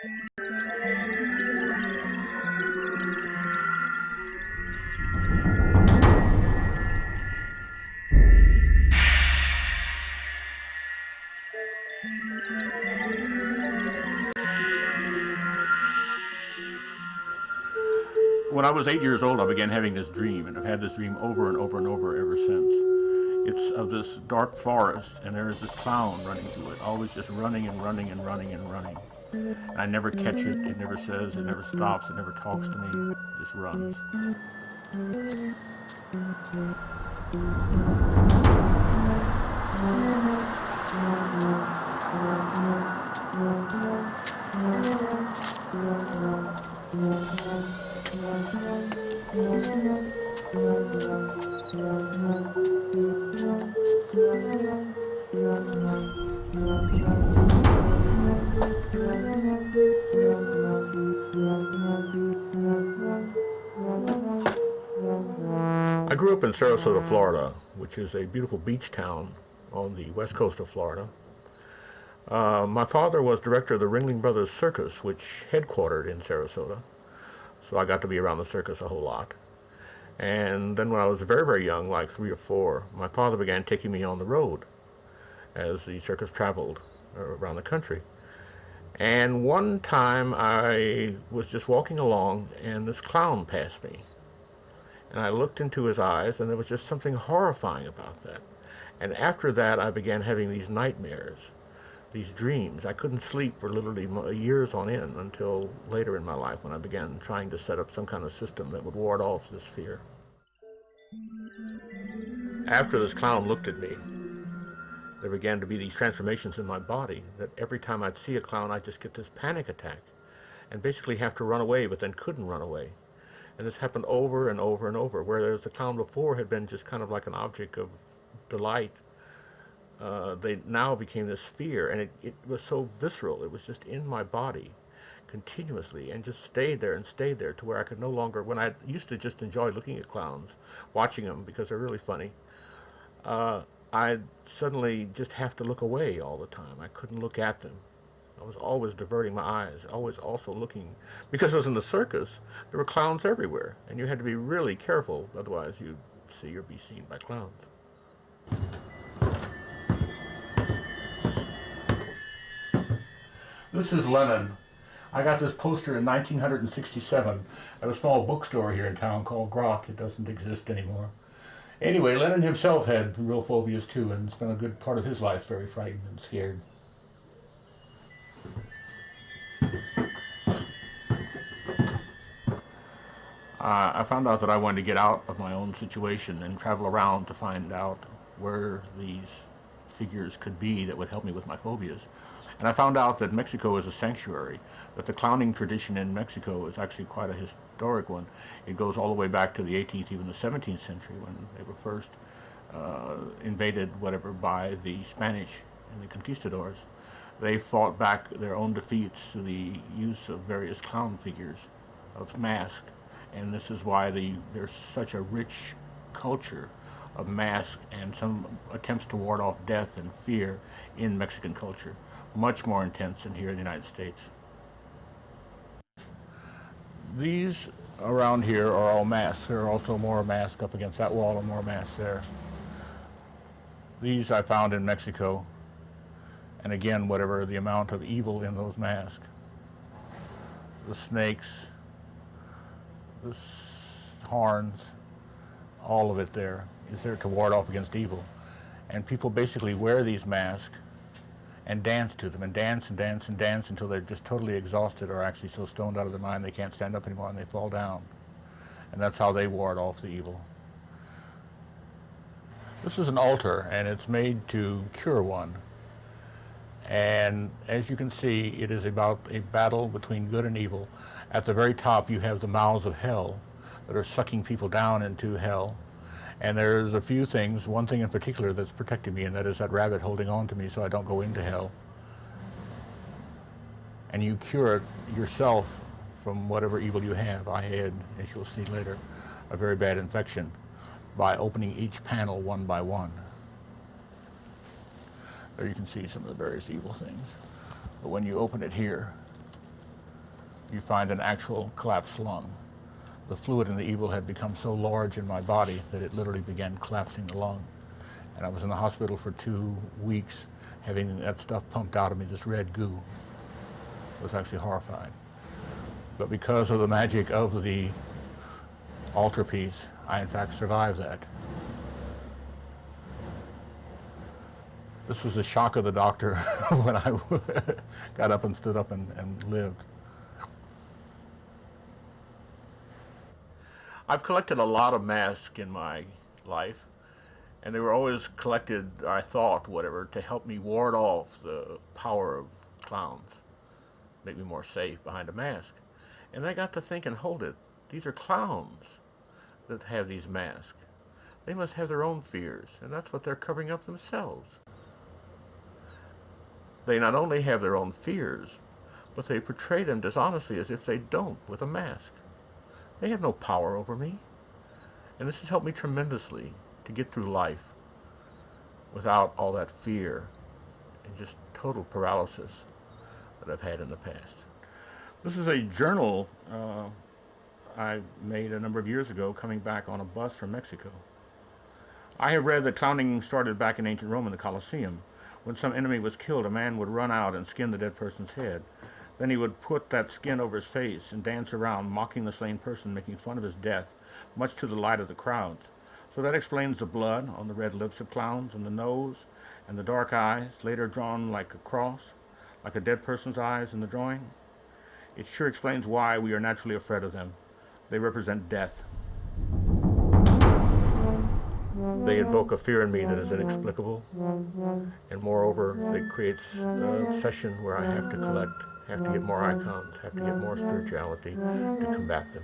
When I was 8 years old, I began having this dream, and I've had this dream over and over and over ever since. It's of this dark forest, and there is this clown running through it, always just running and running and running and running. And I never catch it, it never says, it never stops, it never talks to me, it just runs. I grew up in Sarasota, Florida, which is a beautiful beach town on the west coast of Florida. My father was director of the Ringling Brothers Circus, which headquartered in Sarasota, so I got to be around the circus a whole lot. And then when I was very, very young, like 3 or 4, my father began taking me on the road as the circus traveled around the country. And one time I was just walking along and this clown passed me. And I looked into his eyes and there was just something horrifying about that. And after that I began having these nightmares, these dreams. I couldn't sleep for literally years on end until later in my life when I began trying to set up some kind of system that would ward off this fear. After this clown looked at me, there began to be these transformations in my body that every time I'd see a clown, I'd just get this panic attack and basically have to run away, but then couldn't run away. And this happened over and over and over, whereas the clown before had been just kind of like an object of delight. They now became this fear, and it was so visceral. It was just in my body continuously and just stayed there to where I could no longer, when I used to just enjoy looking at clowns, watching them because they're really funny, I suddenly just have to look away all the time. I couldn't look at them. I was always diverting my eyes, always also looking. Because I was in the circus, there were clowns everywhere, and you had to be really careful, otherwise you'd see or be seen by clowns. This is Lenin. I got this poster in 1967 at a small bookstore here in town called Grok. It doesn't exist anymore. Anyway, Lenin himself had real phobias too, and spent a good part of his life very frightened and scared. I found out that I wanted to get out of my own situation and travel around to find out where these figures could be that would help me with my phobias. And I found out that Mexico is a sanctuary, that the clowning tradition in Mexico is actually quite a historic one. It goes all the way back to the 18th, even the 17th century, when they were first invaded, whatever, by the Spanish and the conquistadors. They fought back their own defeats through the use of various clown figures, of masks. And this is why there's such a rich culture of masks and some attempts to ward off death and fear in Mexican culture. Much more intense than here in the United States. These around here are all masks. There are also more masks up against that wall and more masks there. These I found in Mexico. And again, whatever the amount of evil in those masks. The snakes, the horns, all of it there is there to ward off against evil. And people basically wear these masks and dance to them, and dance and dance and dance until they're just totally exhausted or actually so stoned out of their mind they can't stand up anymore and they fall down. And that's how they ward off the evil. This is an altar, and it's made to cure one. And as you can see, it is about a battle between good and evil. At the very top, you have the mouths of hell that are sucking people down into hell. And there's a few things, one thing in particular that's protecting me, and that is that rabbit holding on to me so I don't go into hell. And you cure it yourself from whatever evil you have. I had, as you'll see later, a very bad infection by opening each panel one by one. There you can see some of the various evil things. But when you open it here, you find an actual collapsed lung. The fluid in the evil had become so large in my body that it literally began collapsing the lung. And I was in the hospital for 2 weeks having that stuff pumped out of me, this red goo. I was actually horrified. But because of the magic of the altarpiece, I in fact survived that. This was the shock of the doctor when I got up and stood up and lived. I've collected a lot of masks in my life, and they were always collected, I thought, whatever, to help me ward off the power of clowns, make me more safe behind a mask. And I got to thinking, hold it, these are clowns that have these masks. They must have their own fears, and that's what they're covering up themselves. They not only have their own fears, but they portray them dishonestly as if they don't with a mask. They have no power over me. And this has helped me tremendously to get through life without all that fear and just total paralysis that I've had in the past. This is a journal I made a number of years ago coming back on a bus from Mexico. I have read that clowning started back in ancient Rome in the Colosseum. When some enemy was killed, a man would run out and skin the dead person's head. Then he would put that skin over his face and dance around, mocking the slain person, making fun of his death, much to the delight of the crowds. So that explains the blood on the red lips of clowns and the nose and the dark eyes, later drawn like a cross, like a dead person's eyes in the drawing. It sure explains why we are naturally afraid of them. They represent death. They invoke a fear in me that is inexplicable, and moreover, it creates an obsession where I have to collect, have to get more icons, have to get more spirituality to combat them.